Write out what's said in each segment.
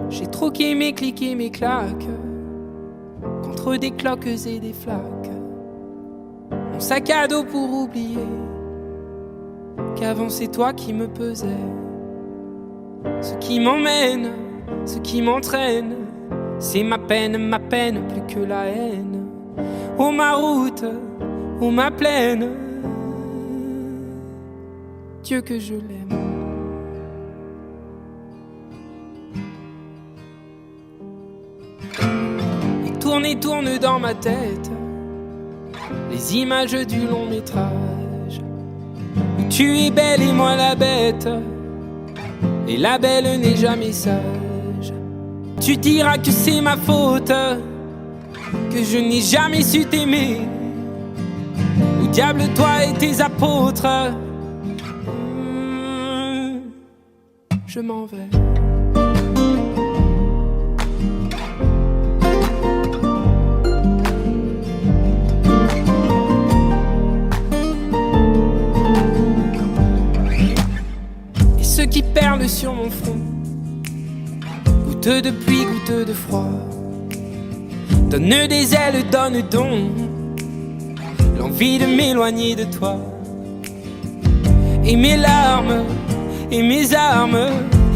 J'ai troqué mes clics et mes claques contre des cloques et des flaques. Mon sac à dos pour oublier qu'avant c'est toi qui me pesais. Ce qui m'emmène, ce qui m'entraîne, c'est ma peine plus que la haine. Oh ma route, oh ma plaine, Dieu que je l'aime. Et tourne dans ma tête les images du long métrage où tu es belle et moi la bête, et la belle n'est jamais sage. Tu diras que c'est ma faute, que je n'ai jamais su t'aimer. Au diable toi et tes apôtres, je m'en vais. Qui perle sur mon front, goutte de pluie, goutte de froid. Donne des ailes, donne donc l'envie de m'éloigner de toi. Et mes larmes et mes armes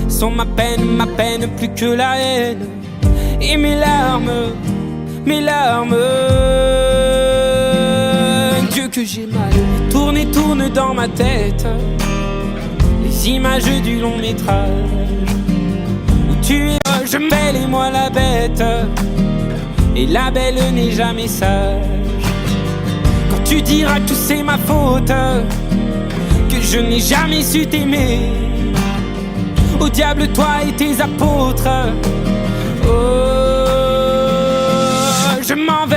sont ma peine plus que la haine. Et mes larmes, Dieu que j'ai mal. Tourne dans ma tête les images du long métrage où tu es je belle et moi la bête, et la belle n'est jamais sage. Quand tu diras que c'est ma faute, que je n'ai jamais su t'aimer, au diable toi et tes apôtres, oh, je m'en vais.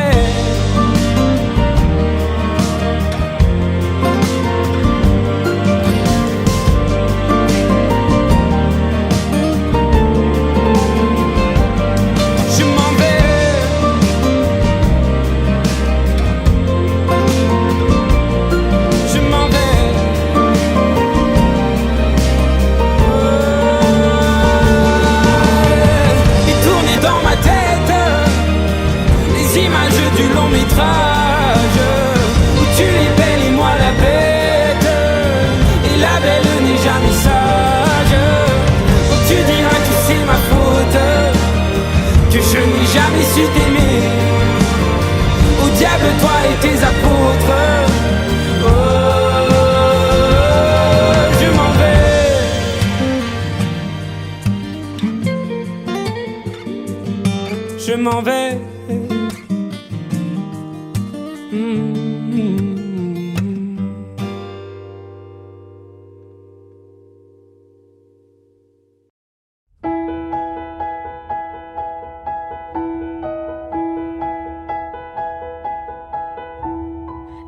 Où tu es belle et moi la bête, et la belle n'est jamais sage. Quand tu diras que c'est ma faute, que je n'ai jamais su t'aimer, au diable toi et tes apôtres, oh, je m'en vais. Je m'en vais.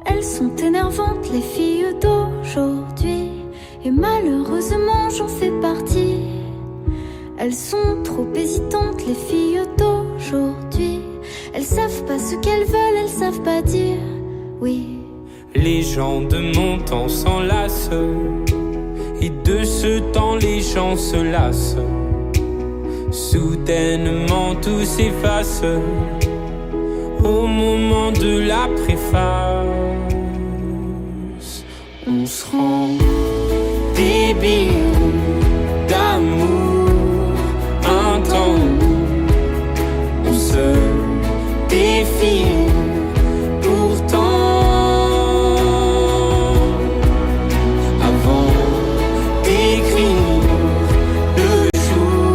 Elles sont énervantes, les filles d'aujourd'hui, et malheureusement j'en fais partie. Elles sont trop hésitantes, les filles d'aujourd'hui. Elles savent pas ce qu'elles veulent, elles savent pas dire oui. Les gens de mon temps s'enlacent, et de ce temps les gens se lassent. Soudainement tout s'efface au moment de la préface. On se rend débile d'amour, un temps où on se défie. Pourtant, avant d'écrire le jour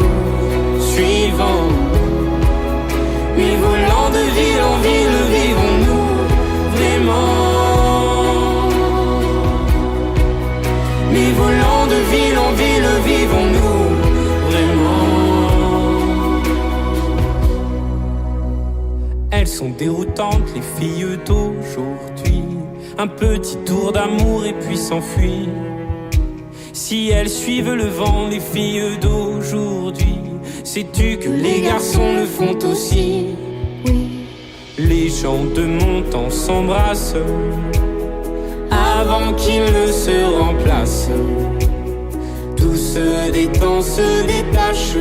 suivant, mais volant de ville en ville, vivons-nous vraiment? Mais volant de ville en ville, vivons-nous vraiment? Elles sont déroutantes, les filles d'aujourd'hui. Un petit tour d'amour et puis s'enfuir. Si elles suivent le vent, les filles d'aujourd'hui, sais-tu que les garçons le font aussi? Oui. Les gens de mon temps s'embrassent avant qu'ils ne se remplacent. Tout se détend, se détache.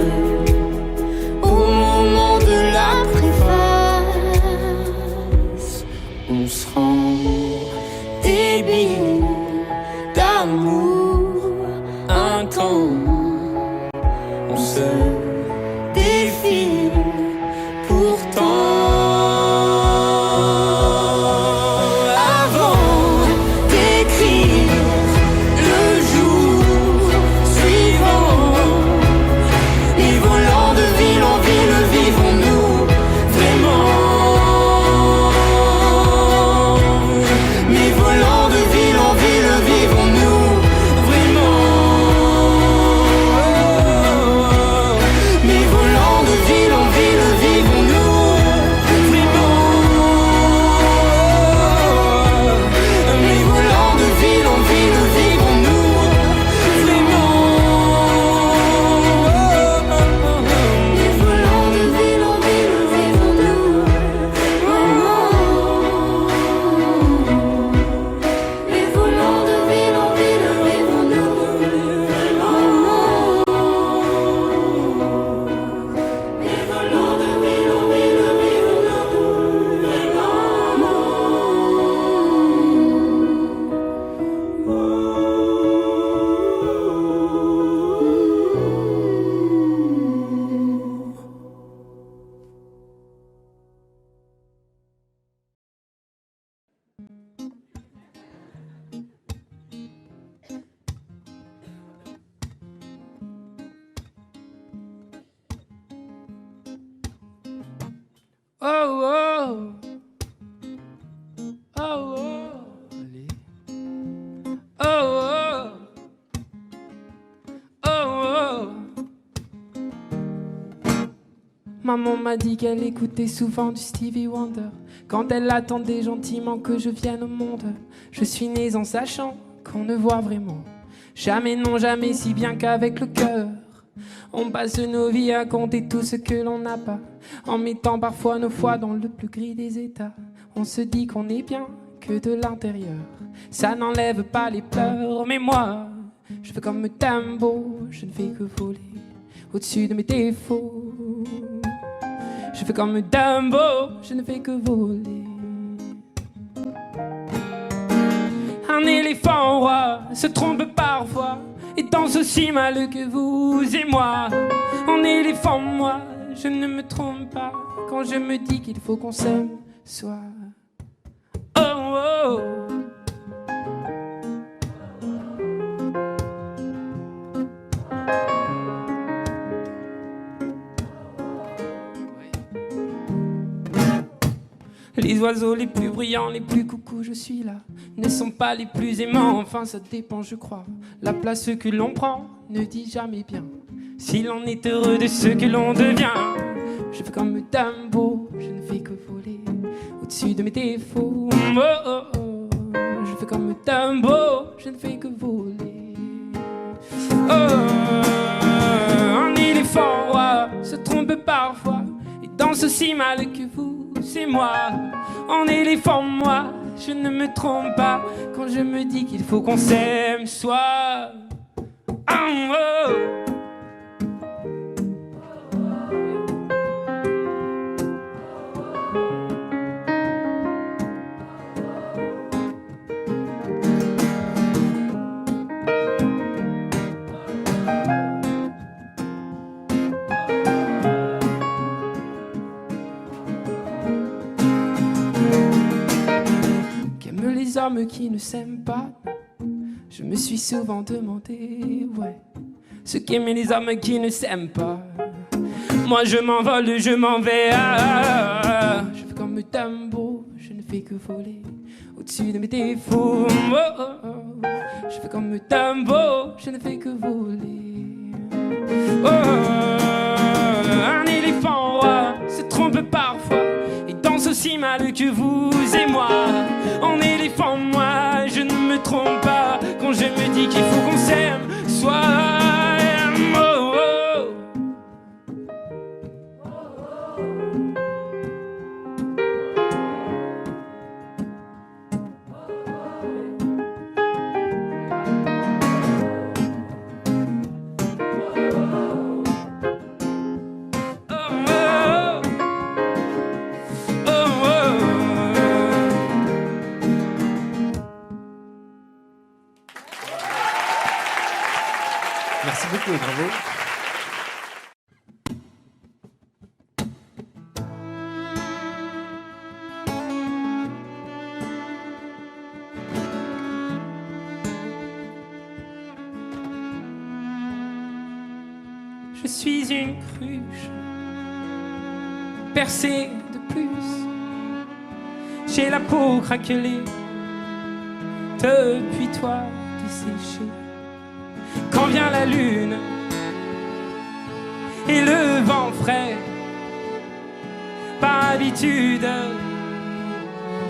on se défile pourtant. Maman m'a dit qu'elle écoutait souvent du Stevie Wonder quand elle attendait gentiment que je vienne au monde. Je suis née en sachant qu'on ne voit vraiment jamais, non jamais, si bien qu'avec le cœur. On passe nos vies à compter tout ce que l'on n'a pas, en mettant parfois nos foi dans le plus gris des états. On se dit qu'on est bien que de l'intérieur, ça n'enlève pas les pleurs. Mais moi, je fais comme Dumbo, je ne fais que voler au-dessus de mes défauts. Je fais comme Dumbo, je ne fais que voler. Un éléphant roi se trompe parfois et danse aussi mal que vous et moi. En éléphant, moi, je ne me trompe pas quand je me dis qu'il faut qu'on s'aime soi. Oh, oh. Les oiseaux les plus brillants, les plus coucous, je suis là, ne sont pas les plus aimants, enfin ça dépend je crois. La place que l'on prend ne dit jamais bien si l'on est heureux de ce que l'on devient. Je fais comme Dumbo, je ne fais que voler au-dessus de mes défauts. Oh, oh, oh. Je fais comme Dumbo, je ne fais que voler. Oh, un éléphant roi se trompe parfois et danse aussi mal que vous. C'est moi, en éléphant, moi, je ne me trompe pas quand je me dis qu'il faut qu'on s'aime soi. Oh, oh. Les hommes qui ne s'aiment pas, je me suis souvent demandé, ouais, ce qu'aimaient les hommes qui ne s'aiment pas. Moi je m'envole, je m'en vais, je fais comme Dumbo, je ne fais que voler au-dessus de mes défauts. Oh, oh, oh. Je fais comme Dumbo, je ne fais que voler. Oh, un éléphant roi se trompe parfois et danse aussi mal que vous et moi. En éléphant, moi, je ne me trompe pas quand je me dis qu'il faut qu'on s'aime soi. Oh, oh. suis une cruche percée de plus. J'ai la peau craquelée depuis toi desséchée. Quand vient la lune et le vent frais, par habitude,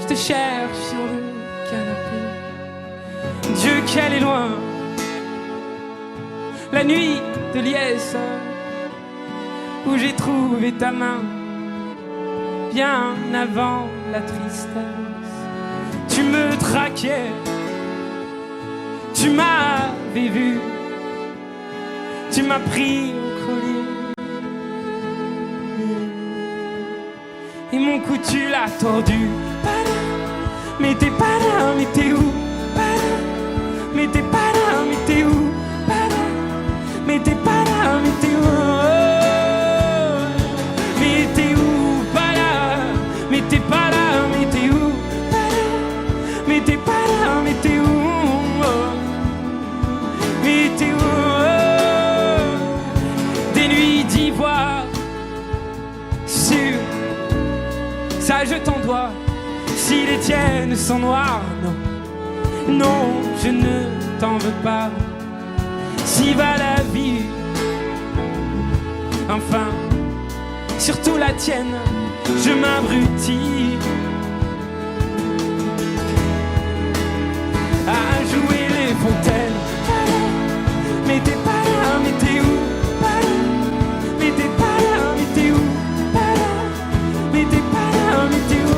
je te cherche sur le canapé. Dieu qu'elle est loin, la nuit de liesse, où j'ai trouvé ta main, bien avant la tristesse. Tu me traquais, tu m'avais vu, tu m'as pris au collier. Et mon cou tu l'as tordu. Mais t'es pas là, mais t'es où? Mais t'es pas là, mais t'es où? Mais t'es pas là, mais t'es où? Mais t'es où? Pas là. Mais t'es pas là, mais t'es où? Mais t'es pas là, mais t'es où? Mais t'es où? Des nuits d'ivoire sur ça je t'en dois. Si les tiennes sont noires, non, non, je ne t'en veux pas. Si va la vie, enfin, surtout la tienne, je m'abrutis à jouer les fontaines. Mais t'es pas là, mais t'es où? Mais t'es pas là, mais t'es où? Mais t'es pas là, mais t'es où?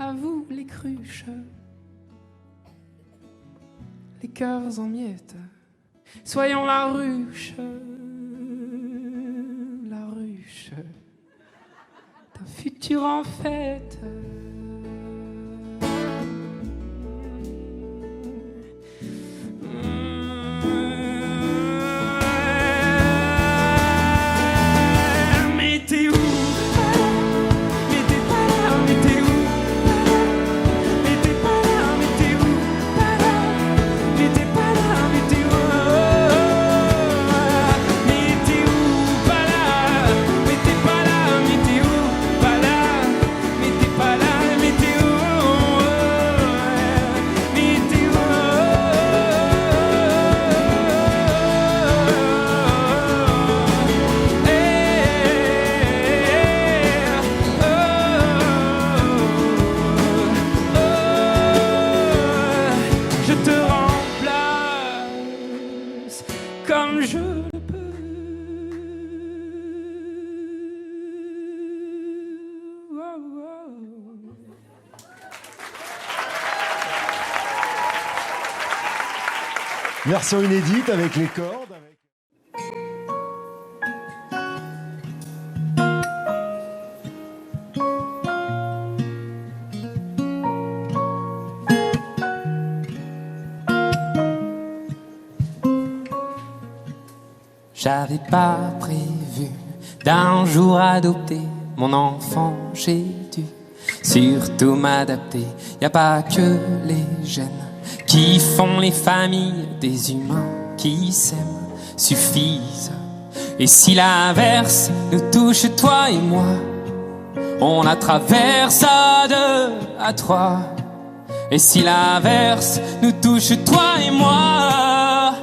À vous les cruches, les cœurs en miettes, soyons la ruche d'un futur en fête. Comme je le peux. Version inédite avec les cordes. J'avais pas prévu d'un jour adopter mon enfant, j'ai dû surtout m'adapter. Y a pas que les gènes qui font les familles, des humains qui s'aiment suffisent. Et si l'inverse nous touche, toi et moi, on la traverse à deux, à trois. Et si l'inverse nous touche, toi et moi,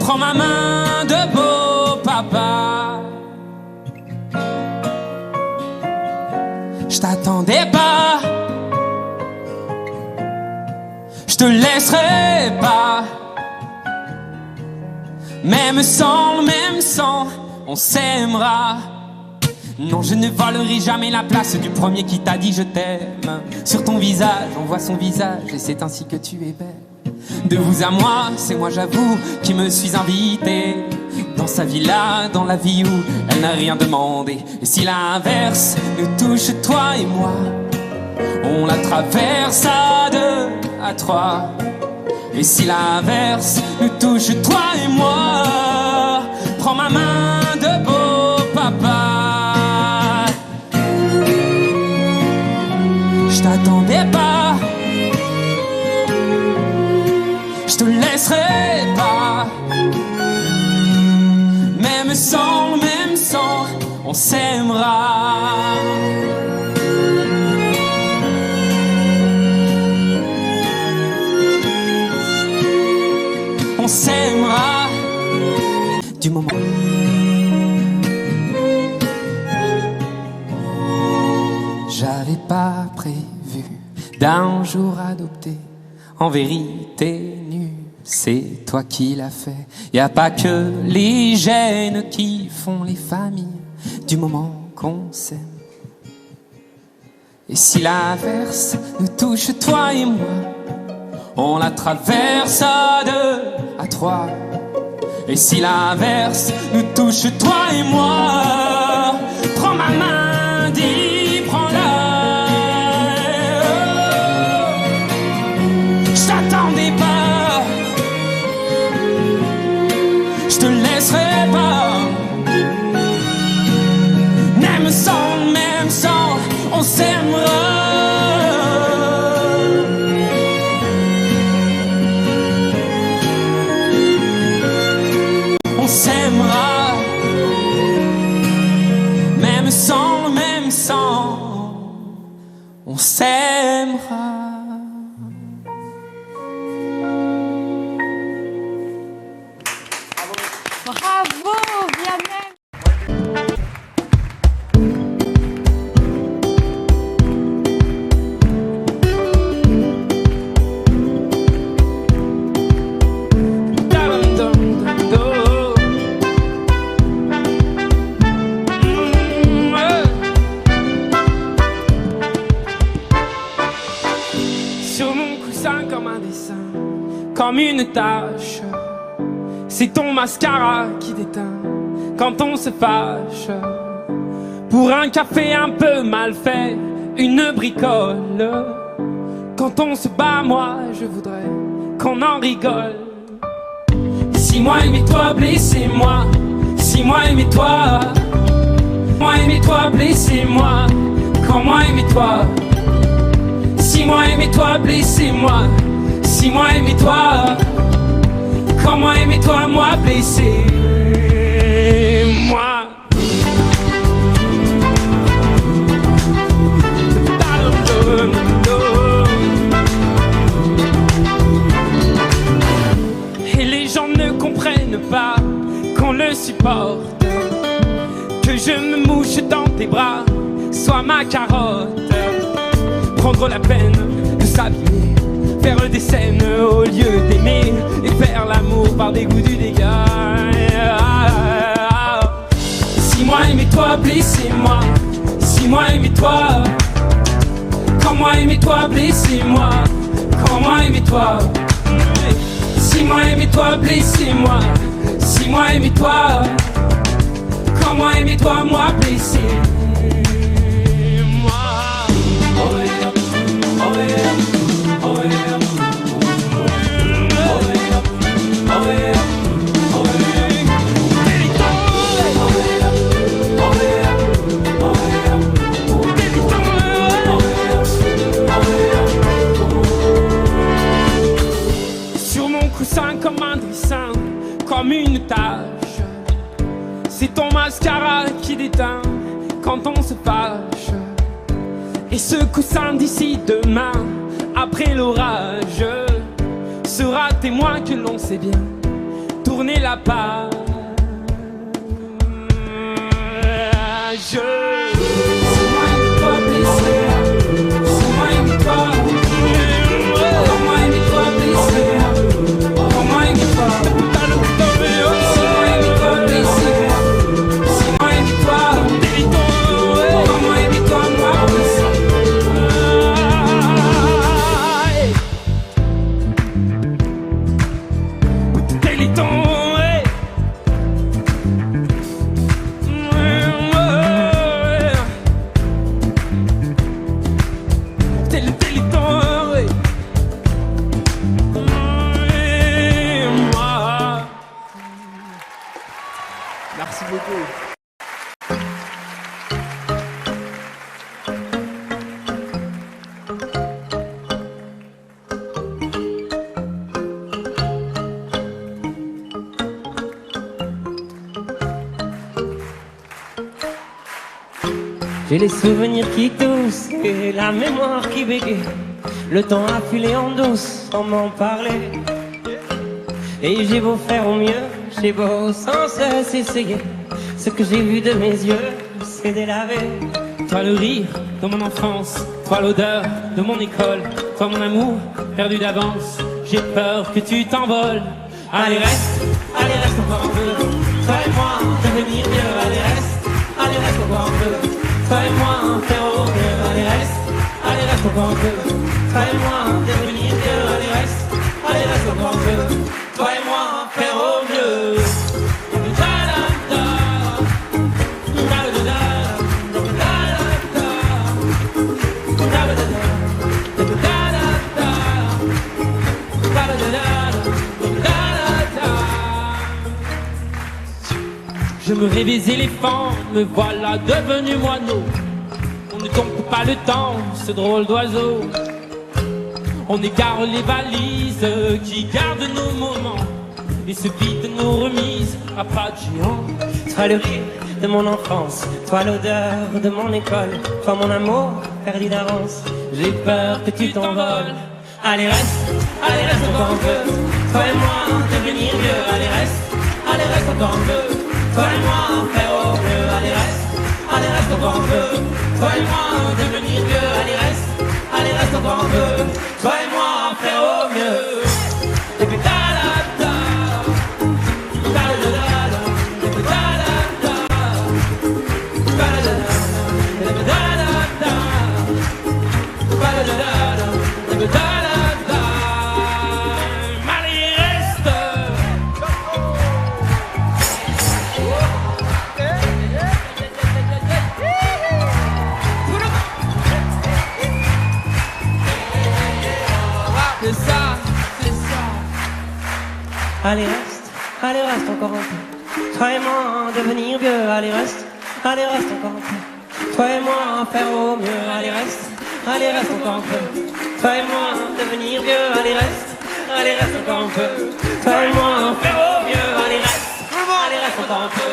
prends ma main de beau papa. Je t'attendais pas, je te laisserai pas. Même sans on s'aimera. Non, je ne volerai jamais la place du premier qui t'a dit je t'aime. Sur ton visage, on voit son visage et c'est ainsi que tu es belle. De vous à moi, c'est moi j'avoue qui me suis invité dans sa villa, dans la vie où elle n'a rien demandé. Et si l'inverse nous touche, toi et moi, on la traverse à deux, à trois. Et si l'inverse nous touche, toi et moi, prends ma main de beau papa. Je t'attendais pas, je te laisserai pas. Même sans, on s'aimera. On s'aimera du moment. J'avais pas prévu d'un jour adopter. En vérité, nu, c'est toi qui l'as fait. Y a pas que les gènes qui font les familles du moment qu'on s'aime. Et si l'inverse nous touche, toi et moi, on la traverse à deux, à trois. Et si l'inverse nous touche, toi et moi, prends ma main, dis, prends-la. Je t'attendais pas, je te laisserai pas. Même sans, on s'aimera. On s'aimera, même sans, on s'aimera. Bravo, Vianney. Comme une tache, c'est ton mascara qui déteint quand on se fâche. Pour un café un peu mal fait, une bricole. Quand on se bat, moi je voudrais qu'on en rigole. Si moi aimais-toi, blessez-moi. Si moi aimais-toi, moi aimais-toi, blessez-moi. Quand moi aimais-toi. Si moi aimais-toi, blessez-moi. Si moi aimais-toi, quand moi aimais-toi, moi blessé, moi. Et les gens ne comprennent pas qu'on le supporte, que je me mouche dans tes bras, sois ma carotte, prendre la peine de s'habiller, faire des scènes au lieu d'aimer et faire l'amour par dégoût du dégât. Si moi aimais-toi, blessez-moi. Si moi aimais-toi, quand moi aimais-toi, blessez-moi. Quand moi aimais-toi, si moi aimais-toi, blessez-moi. Si moi aimais-toi, quand moi aimais-toi, moi blessé. Sur mon coussin comme un dessin, comme une tache, c'est ton mascara qui déteint quand on se fâche. Et ce coussin d'ici demain, après l'orage, sera témoin que l'on sait bien tourner la page. Si moi aimais-toi, blessé. Si moi aimais-toi, comment aimais-toi, blessé. Comment aimais-toi. Si moi aimais-toi, blessé. J'ai les souvenirs qui toussent et la mémoire qui bégaye. Le temps a filé en douce sans m'en parler. Et j'ai beau faire au mieux, j'ai beau sans cesse essayer. Ce que j'ai vu de mes yeux, c'est délavé. Toi le rire de mon enfance, toi l'odeur de mon école, toi mon amour perdu d'avance. J'ai peur que tu t'envoles. Allez reste encore un peu. Toi et moi devenir mieux. Allez reste encore un peu. Toi et moi faire au mieux. Allez reste encore un peu. Toi et moi devenir mieux. Allez reste encore un peu. Toi et moi faire au mieux. Je me rêvais éléphant, me voilà devenu moineau. On ne compte pas le temps, ce drôle d'oiseau. On égare les valises qui gardent nos moments et se vident nos remises à pas de géant. Toi le rire de mon enfance, toi l'odeur de mon école, toi mon amour perdu d'avance. J'ai peur que tu t'envoles. Allez reste encore un peu. Toi et moi devenir mieux. Allez reste encore un peu. Toi et moi faire au mieux. Allez reste encore un peu. Toi et moi devenir mieux. Allez reste encore un peu. Toi et moi faire au mieux. Et puis ta da da, ta da da da, et puis ta da da, ta da da da, et puis ta da da, ta da da da, et puis ta da da. Allez reste. C'est ça. Allez reste encore un peu. Toi et moi devenir vieux. Allez reste encore un peu. Toi et moi faire au mieux. Allez reste encore un peu. Toi et moi devenir vieux. Allez reste encore un peu. Toi et moi faire au mieux. Allez reste encore un peu.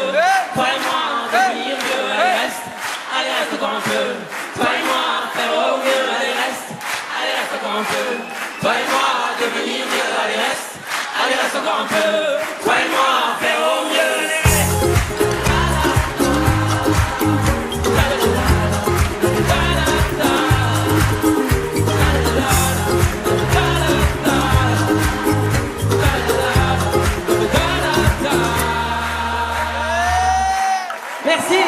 Toi et moi devenir vieux. Allez reste encore un peu. Toi et moi faire au mieux. Allez reste encore un peu. Toi et moi devenir vieux. Allez reste encore un peu. Toi et moi faire au mieux. Merci.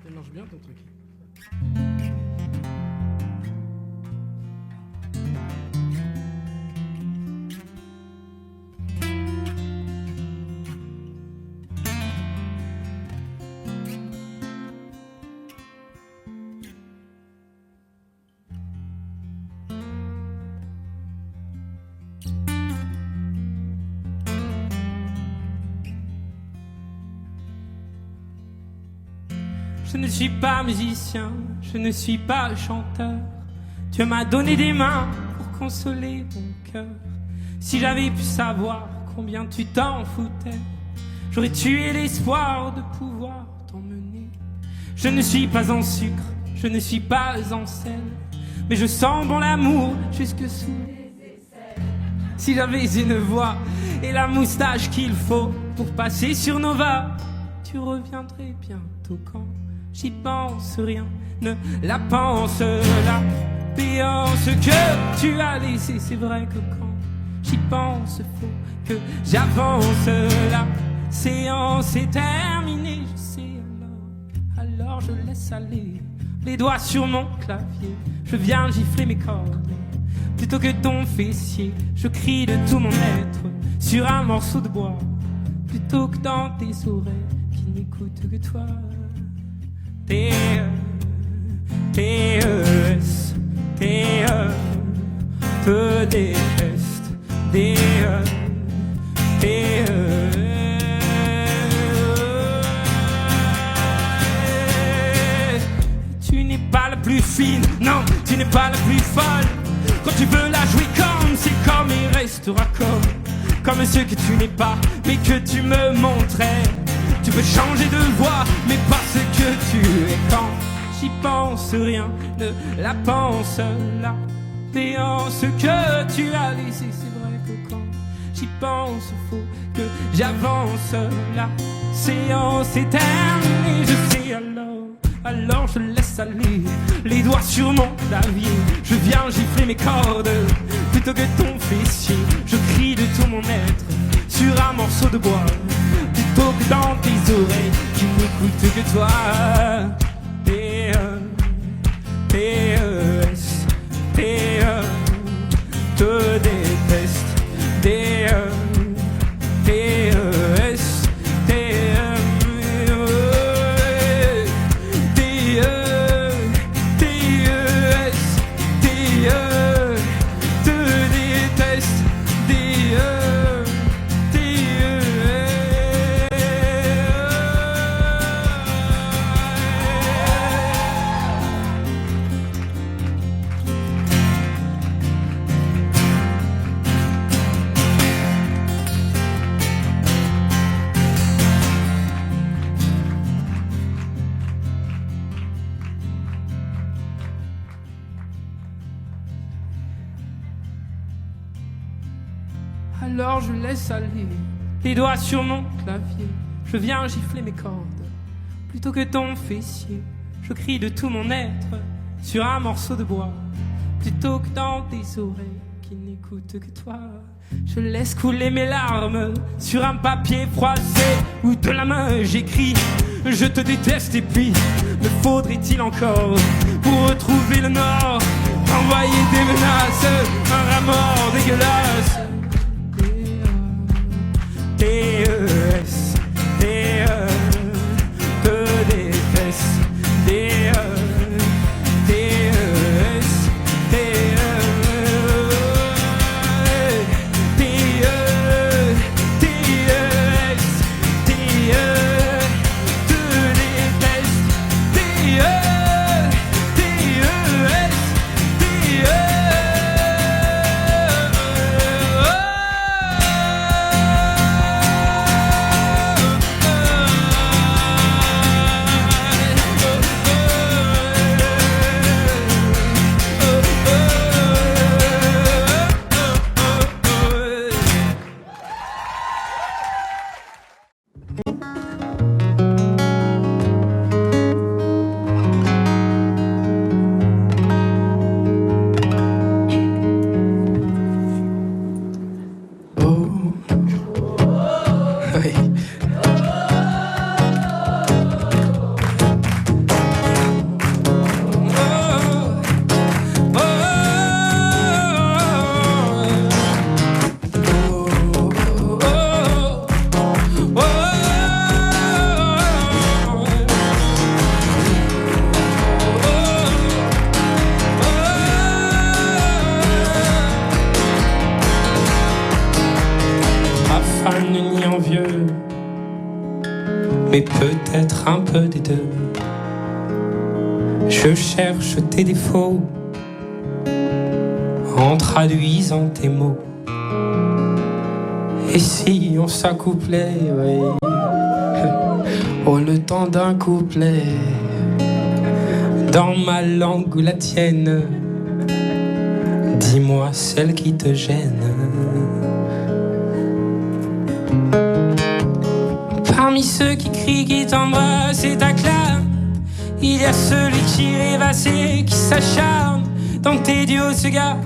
Ça marche bien ton truc. Je ne suis pas musicien, je ne suis pas chanteur. Dieu m'a donné des mains pour consoler mon cœur. Si j'avais pu savoir combien tu t'en foutais, j'aurais tué l'espoir de pouvoir t'emmener. Je ne suis pas en sucre, je ne suis pas en sel, mais je sens bon l'amour jusque sous les aisselles. Si j'avais une voix et la moustache qu'il faut pour passer sur Nova, tu reviendrais bientôt quand j'y pense, rien ne la pense. La béance que tu as laissée, c'est vrai que quand j'y pense, faut que j'avance. La séance est terminée, je sais alors je laisse aller les doigts sur mon clavier. Je viens gifler mes cordes plutôt que ton fessier. Je crie de tout mon être sur un morceau de bois plutôt que dans tes oreilles qui n'écoutent que toi. T-E-S, T-E, te déteste, D-E, T-E. Tu n'es pas la plus fine, non, tu n'es pas la plus folle. Quand tu veux la jouer comme, c'est comme et restera comme. comme ceux que tu n'es pas, mais que tu me montrais. Tu peux changer de voix, mais pas ce que tu es. Quand j'y pense, rien ne la pense. La béance que tu as laissée, c'est vrai que quand j'y pense, faut que j'avance. La séance est terminée, je sais alors je laisse aller les doigts sur mon clavier. Je viens gifler mes cordes plutôt que ton fessier. Je crie de tout mon être sur un morceau de bois plutôt que dans tes oreilles qui n'écoutent que toi. P-E-S, P-E, te déteste. P-E-S, alors je laisse aller les doigts sur mon clavier. Je viens gifler mes cordes plutôt que ton fessier. Je crie de tout mon être sur un morceau de bois plutôt que dans tes oreilles qui n'écoutent que toi. Je laisse couler mes larmes sur un papier froissé où de la main j'écris je te déteste. Et puis me faudrait-il encore pour retrouver le nord envoyer des menaces, un rat mort dégueulasse. T-E-S, T-E, te déteste. T-E, T-E-S, T-E, T-E, T-E-S, T-E, te déteste. T-E, T-E-S, T-E. Mais peut-être un peu des deux. Je cherche tes défauts en traduisant tes mots. Et si on s'accouplait, oui. Oh, le temps d'un couplet dans ma langue ou la tienne. Dis-moi celle qui te gêne. Parmi ceux qui crient, qui t'embrassent et t'acclament, il y a celui qui rêvasse et qui s'acharne dans tes duos, ce gars.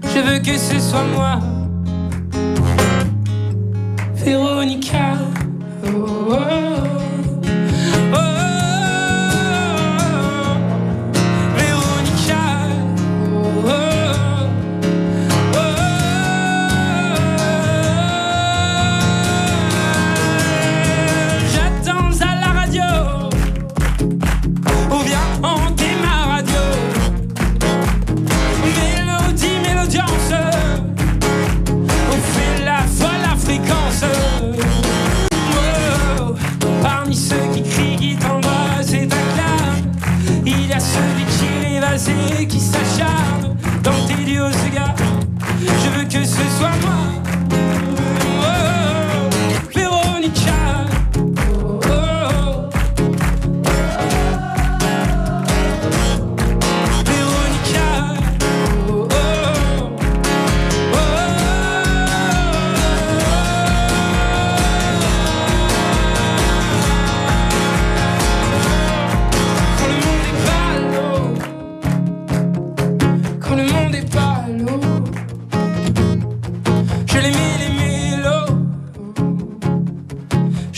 Je veux que ce soit moi, Véronica. Oh, oh, oh, oh, Véronica. Oh, oh, oh. J'attends à la radio, ou bien hanter ma radio. Mélodie, mélodiance, on fait la folle à fréquence. Oh, parmi ceux qui crient, qui t'embrassent et t'acclament, il y a celui qui rêvasse et qui s'acharne dans tes duos, ce gars. Je veux que ce soit moi.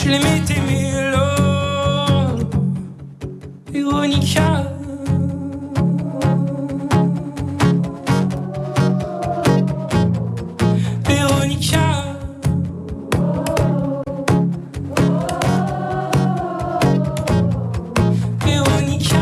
Je l'aimais tes mélos, Véronica. Véronica. Véronica.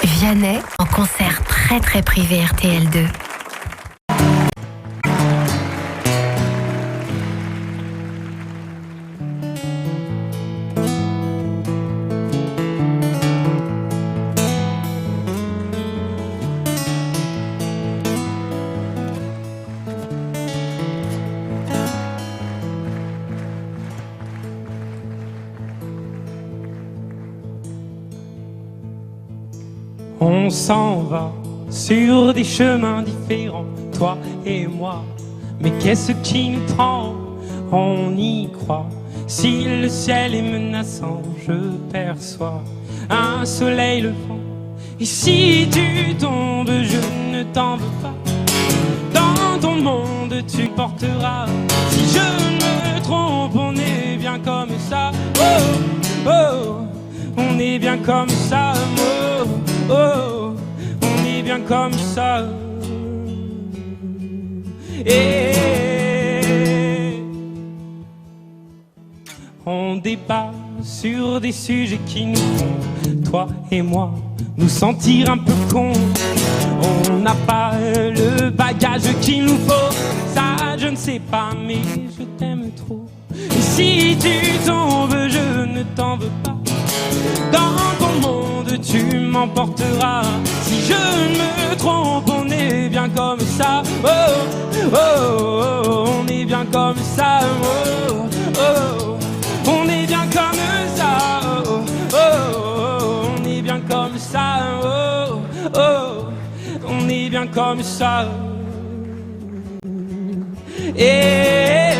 Vianney en concert très privé RTL2. On s'en va sur des chemins différents, toi et moi. Mais qu'est-ce qui nous prend? On y croit. Si le ciel est menaçant, je perçois un soleil levant. Et si tu tombes, je ne t'en veux pas. Dans ton monde, tu porteras. Si je me trompe, on est bien comme ça. Oh, oh, on est bien comme ça. Oh, oh, on est bien comme ça. Et on débat sur des sujets qui nous font, toi et moi, nous sentir un peu cons. On n'a pas le bagage qu'il nous faut. Ça je ne sais pas, mais je t'aime trop. Et si tu tombes, je ne t'en veux pas. Dans ton monde, tu m'emporteras. Si je me trompe, on est bien comme ça. Oh, oh, oh, on est bien comme ça. Oh, oh, on est bien comme ça. Oh, oh, on est bien comme ça. Oh, oh, on est bien comme ça. Et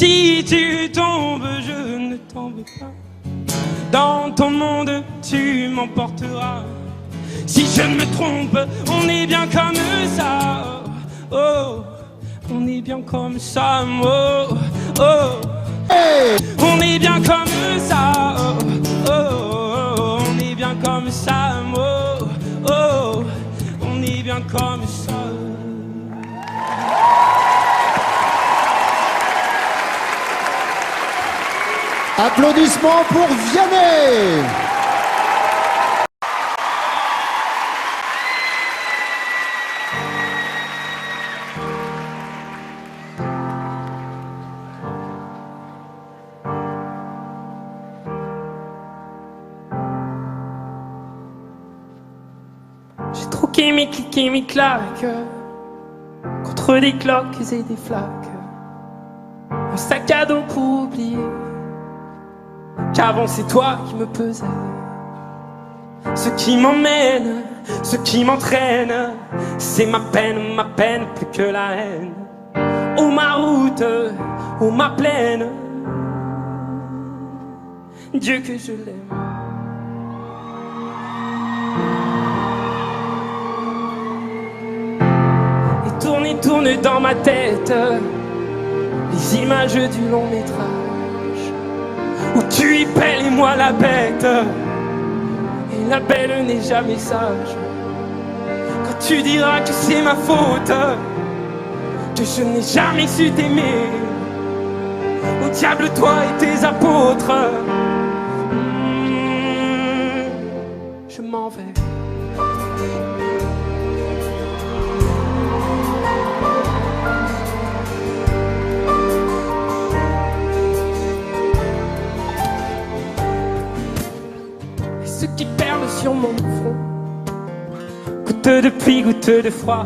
si tu tombes, je ne tombe pas. Dans ton monde, tu m'emporteras. Si je ne me trompe, on est bien comme ça. Oh, on est bien comme ça. Oh, oh. On est bien comme ça. Oh, oh. On est bien comme ça. Oh, oh. On est bien comme ça. Applaudissements pour Vianney. J'ai troqué mes clics et mes claques contre des cloques et des flaques. Un sac à dos pour oublier qu'avant c'est toi qui me pesais. Ce qui m'emmène, ce qui m'entraîne, c'est ma peine plus que la haine. Oh ma route, oh ma plaine, Dieu que je l'aime. Et tourne dans ma tête les images du long métrage où tu y pelles et moi la bête. Et la belle n'est jamais sage. Quand tu diras que c'est ma faute, que je n'ai jamais su t'aimer, au diable toi et tes apôtres. Je m'en vais. Ceux qui perlent sur mon front, goutte de pluie, goutte de froid,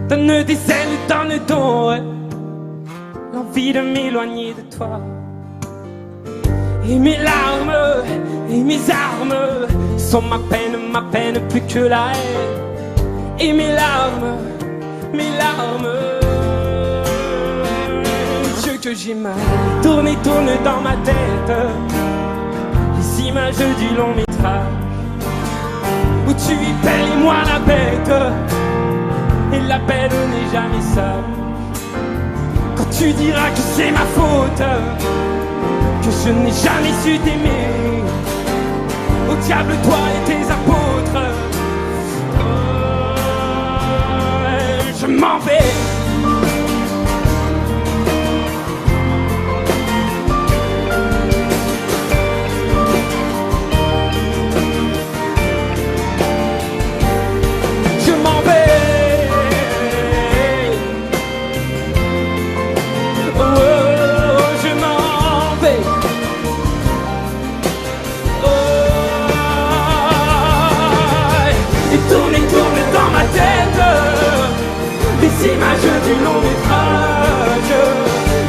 donne des ailes, donne donc l'envie de m'éloigner de toi. Et mes larmes et mes armes sont ma peine plus que la haine. Et mes larmes, Dieu que j'ai mal. Tourne dans ma tête les images du long métrage où tu y pelles et moi la bête. Et la belle n'est jamais sage. Quand tu diras que c'est ma faute, que je n'ai jamais su t'aimer, au diable toi et tes apôtres. Je m'en vais. Les images du long métrage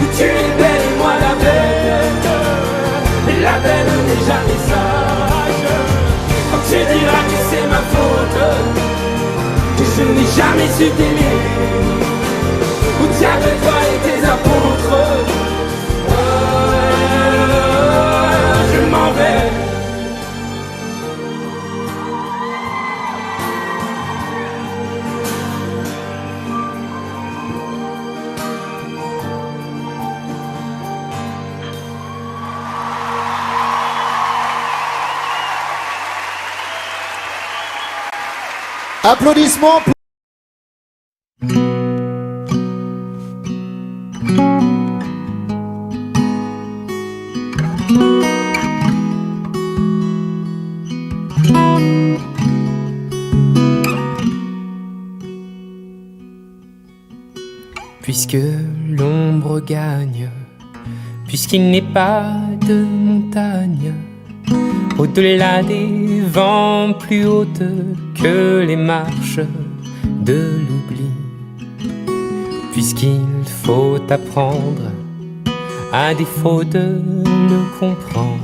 où tu es belle et moi la bête. Et la belle n'est jamais sage. Quand tu diras que c'est ma faute, que je n'ai jamais su t'aimer, au diable toi et tes apôtres. Je m'en vais. Applaudissements pour... Puisque l'ombre gagne, puisqu'il n'est pas de montagne au-delà des vents plus hautes que les marches de l'oubli, puisqu'il faut apprendre, à défaut de le comprendre,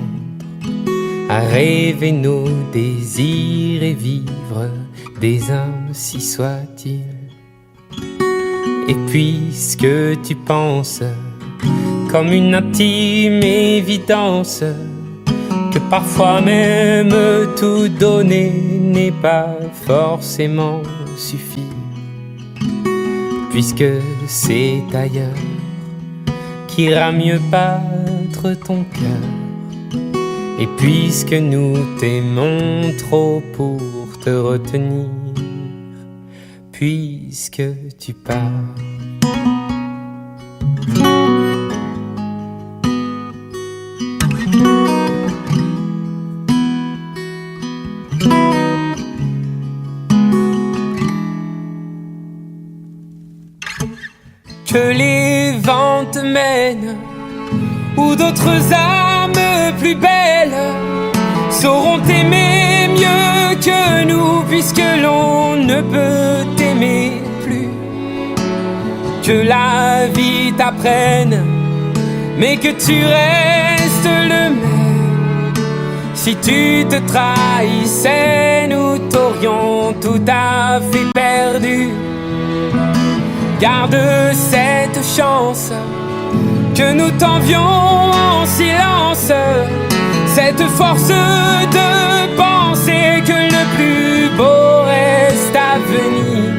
à rêver nos désirs et vivre des ainsi soit-il. Et puisque tu penses comme une intime évidence, que parfois même tout donner n'est pas forcément suffi, puisque c'est ailleurs qu'ira mieux battre ton cœur, et puisque nous t'aimons trop pour te retenir, puisque tu pars. Que les vents te mènent, ou d'autres âmes plus belles sauront t'aimer mieux que nous, puisque l'on ne peut t'aimer plus. Que la vie t'apprenne, mais que tu restes le même. Si tu te trahissais, nous t'aurions tout à fait perdu. Garde cette chance que nous t'envions en silence, cette force de penser que le plus beau reste à venir.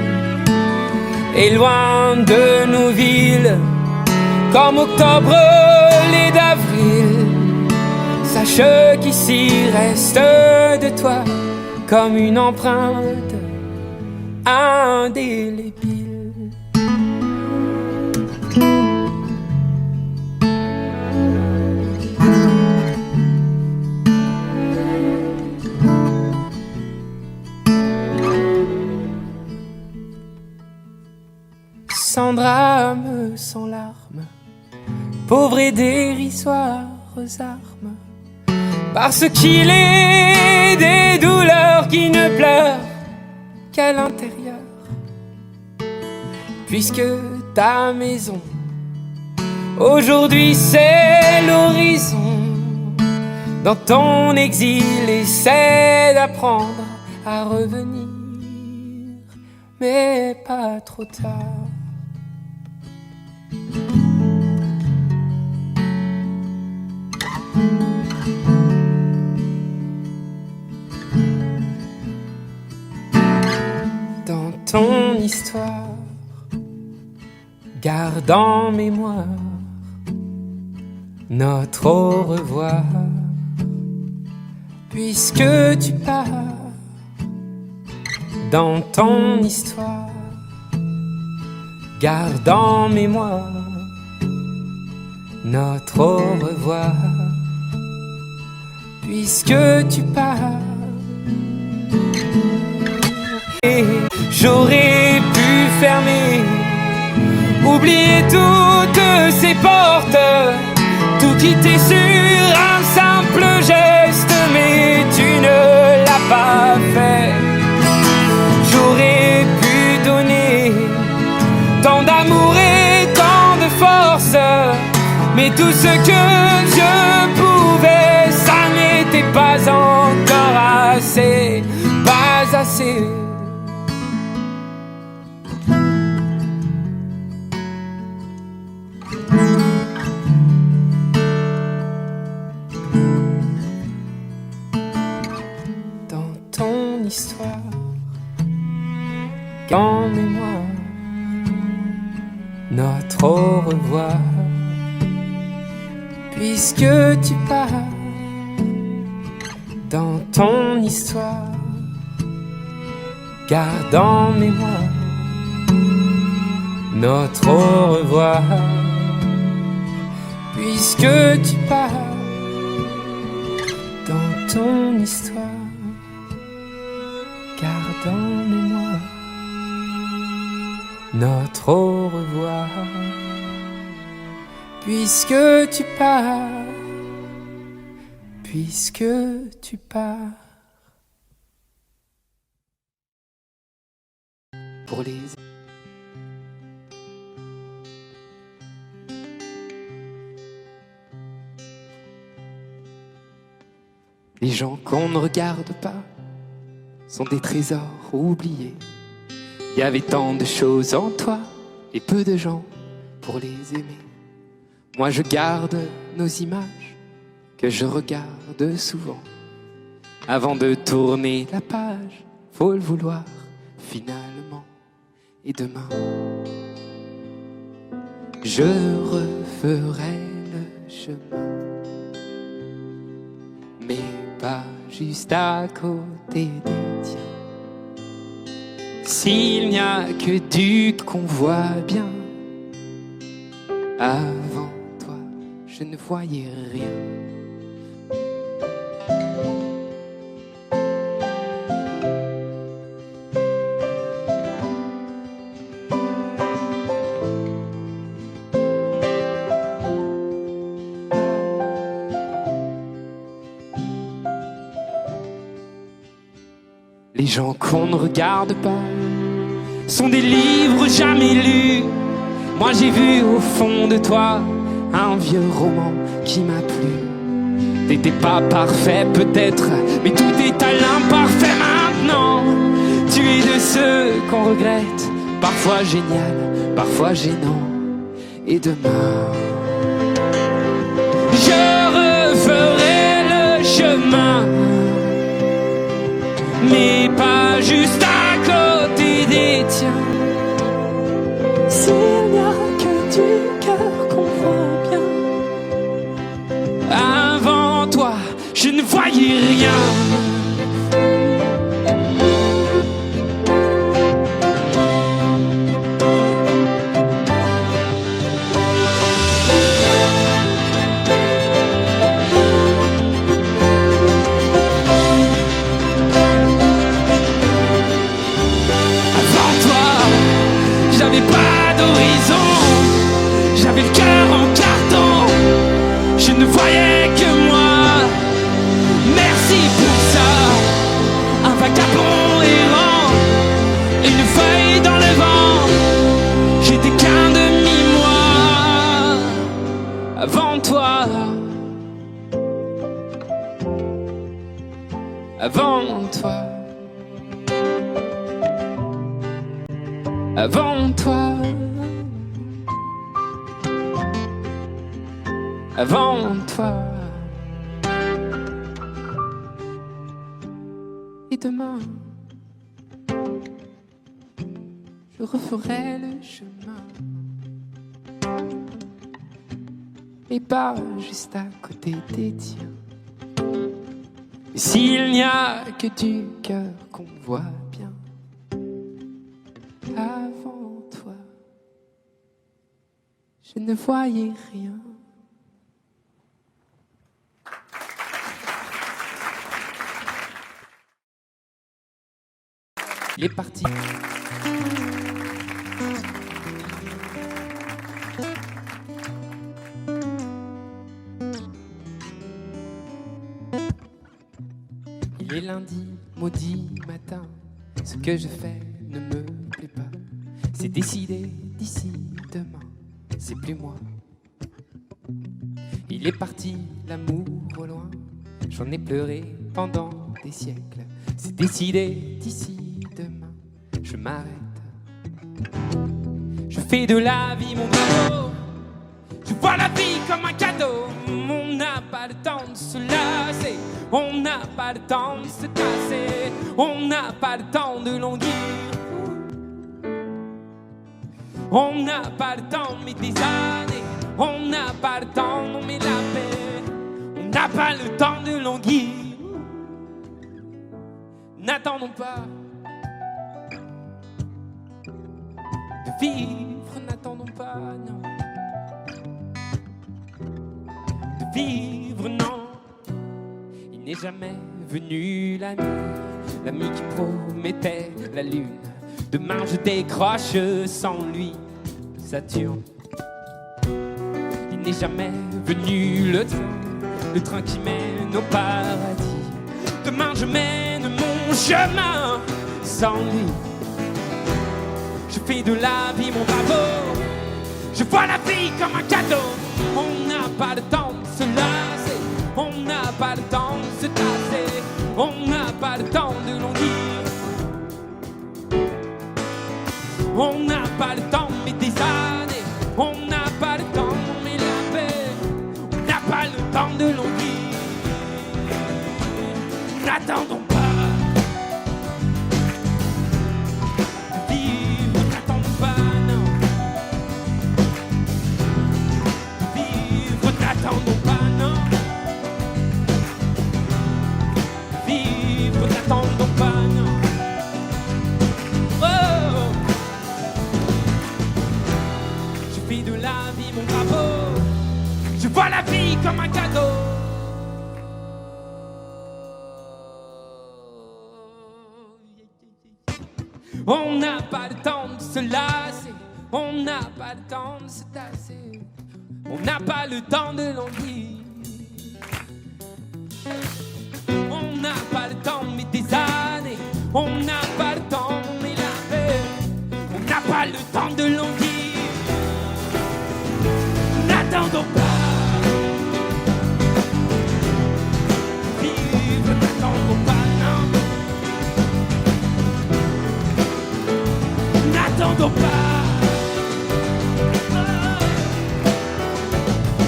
Et loin de nos villes, comme octobre l'est d'avril, sache qu'ici reste de toi comme une empreinte indélébile. Sans drame, sans larmes, pauvres et dérisoires armes, parce qu'il est des douleurs qui ne pleurent qu'à l'intérieur, puisque ta maison aujourd'hui c'est l'horizon. Dans ton exil, essaie d'apprendre à revenir, mais pas trop tard. Dans ton histoire, garde en mémoire notre au revoir, puisque tu pars. Dans ton histoire, garde en mémoire notre au revoir, puisque tu pars. Et j'aurais pu fermer, oublier toutes ces portes, tout quitter sur un simple geste, mais tu ne l'as pas fait. J'aurais pu donner tant d'amour et tant de force, mais tout ce que je pouvais, ça n'était pas encore assez, pas assez. Dans ton histoire, en mémoire notre au revoir, puisque tu pars. Dans ton histoire, garde en mémoire notre au revoir, puisque tu pars. Dans ton histoire, garde en mémoire notre au revoir, puisque tu pars, puisque tu pars. Pour les gens qu'on ne regarde pas sont des trésors oubliés. Il y avait tant de choses en toi et peu de gens pour les aimer. Moi je garde nos images que je regarde souvent. Avant de tourner la page, faut le vouloir finalement. Et demain, je referai le chemin, mais pas juste à côté des tiens. S'il n'y a que du qu'on voit bien, avant toi, je ne voyais rien. Les gens qu'on ne regarde pas sont des livres jamais lus. Moi j'ai vu au fond de toi un vieux roman qui m'a plu. T'étais pas parfait peut-être, mais tout est à l'imparfait maintenant. Tu es de ceux qu'on regrette, parfois génial, parfois gênant. Et demain, je referai le chemin, mais pas juste à côté des tiens. S'il n'y a que du cœur qu'on voit bien, avant toi, je ne voyais rien. Pas d'horizon, j'avais le cœur en carton, je ne voyais que moi. Merci pour ça, un vagabond errant, une feuille dans le vent. J'étais qu'un demi-moi avant toi, avant toi. Avant toi, avant toi, et demain, je referai le chemin, et pas juste à côté des tiens. Et s'il n'y a que du cœur qu'on voit bien, avant toi, je ne voyais rien. Il est parti. Il est lundi, maudit matin. Ce que je fais ne me plaît pas. C'est décidé d'ici demain, c'est plus moi. Il est parti, l'amour au loin. J'en ai pleuré pendant des siècles. C'est décidé d'ici demain, je m'arrête. Je fais de la vie mon bravo. Je vois la vie comme un cadeau. On n'a pas le temps de se lasser. On n'a pas le temps de se tasser. On n'a pas le temps de languir. On n'a pas le temps mais des années. On n'a pas le temps mais la paix. On n'a pas le temps de languir. N'attendons pas de vivre, n'attendons pas, non. De vivre, non. Il n'est jamais venu l'ami qui promettait la lune. Demain je décroche sans lui, Saturne. Il n'est jamais venu le train qui mène au paradis. Demain je mène mon chemin sans lui. Je fais de la vie mon bravo. Je vois la vie comme un cadeau. On n'a pas le temps de se lasser. On n'a pas le temps de se tasser. On n'a pas le temps de languir. On n'a pas le temps mais des années. On n'a pas le temps mais la paix. de longue vie. N'attendons pas de vivre, n'attendons pas, non. De vivre, n'attendons pas, non. De vivre, n'attendons pas, non. Oh, je fais de la vie mon drapeau. Je vois la vie comme un cadeau. On n'a pas le temps de se lasser, on n'a pas le temps de se tasser, on n'a pas le temps de languir. On n'a pas le temps mais des années, on n'a pas le temps mais la paix, on n'a pas le temps de languir. N'attendons pas. N'attendons pas.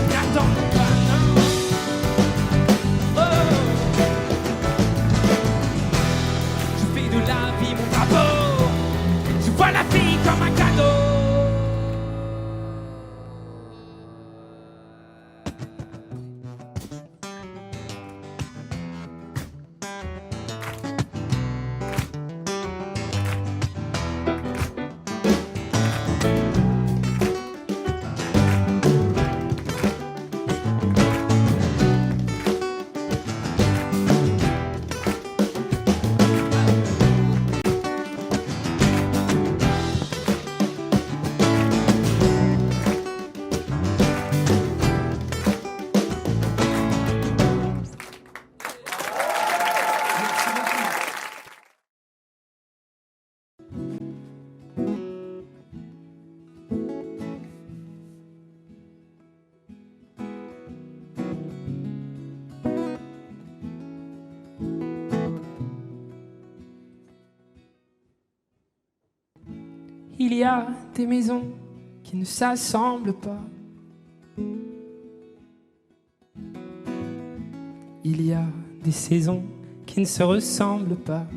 N'attendons pas, non. Oh. Je fais de la vie mon drapeau. Je vois la vie comme un cadeau. Il y a des maisons qui ne s'assemblent pas. Il y a des saisons qui ne se ressemblent pas.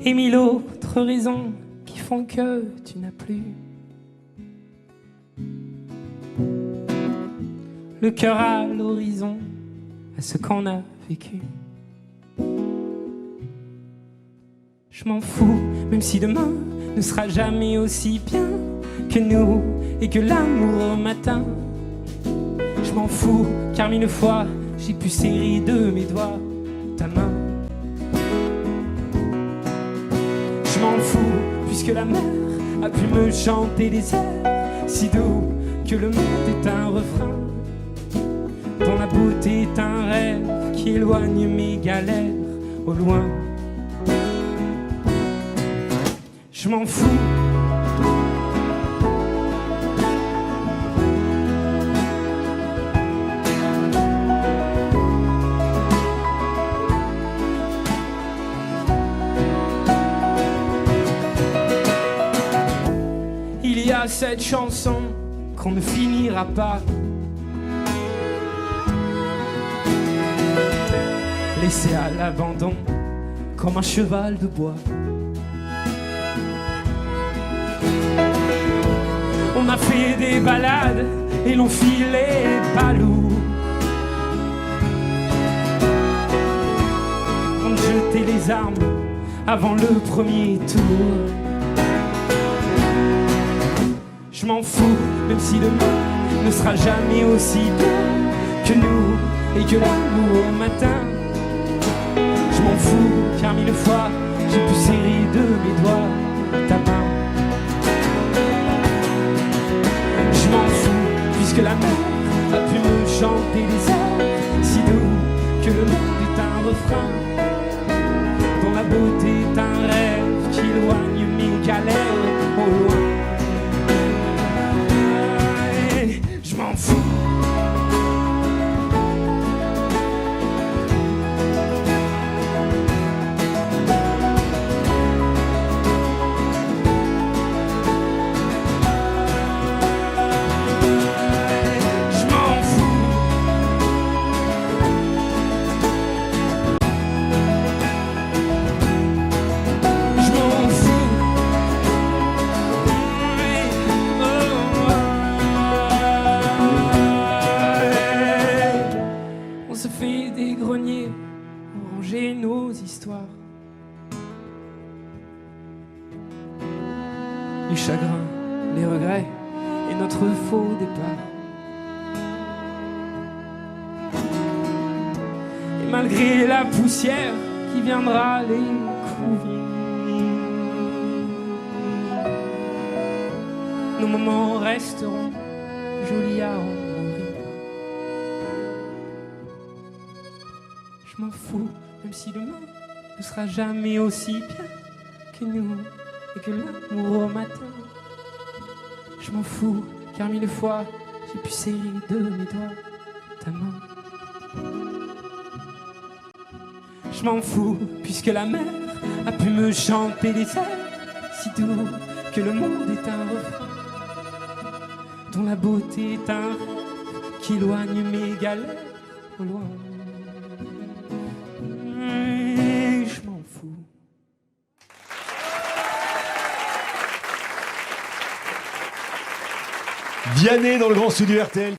Et mille autres raisons qui font que tu n'as plus le cœur à l'horizon, à ce qu'on a vécu. Je m'en fous, même si demain ne sera jamais aussi bien que nous et que l'amour au matin. Je m'en fous, car mille fois j'ai pu serrer de mes doigts ta main. Je m'en fous, puisque la mer a pu me chanter des airs si doux que le monde est un refrain, dont la beauté est un rêve qui éloigne mes galères au loin. Je m'en fous. Il y a cette chanson qu'on ne finira pas, laissée à l'abandon comme un cheval de bois. On a fait des balades et l'on filait pas lourd. On jetait les armes avant le premier tour. Je m'en fous, même si demain ne sera jamais aussi bien que nous et que l'amour au matin. Je m'en fous, car mille fois j'ai pu serrer de mes doigts ta main. Je m'en fous, puisque la mer a pu me chanter des airs si doux que le monde est un refrain, dont la beauté est un rêve qui éloigne mes galères au loin. Je m'en fous. les chagrins, les regrets et notre faux départ. Et malgré la poussière qui viendra les couvrir, nos moments resteront jolis à en mourir. Je m'en fous, même si demain ne sera jamais aussi bien que nous et que l'amour au matin. Je m'en fous, car mille fois j'ai pu serrer de mes doigts ta main. Je m'en fous, puisque la mer a pu me chanter des airs si doux que le monde est un refrain, dont la beauté est un rêve qui éloigne mes galères au loin. Et je m'en fous. Vianney dans le grand studio RTL.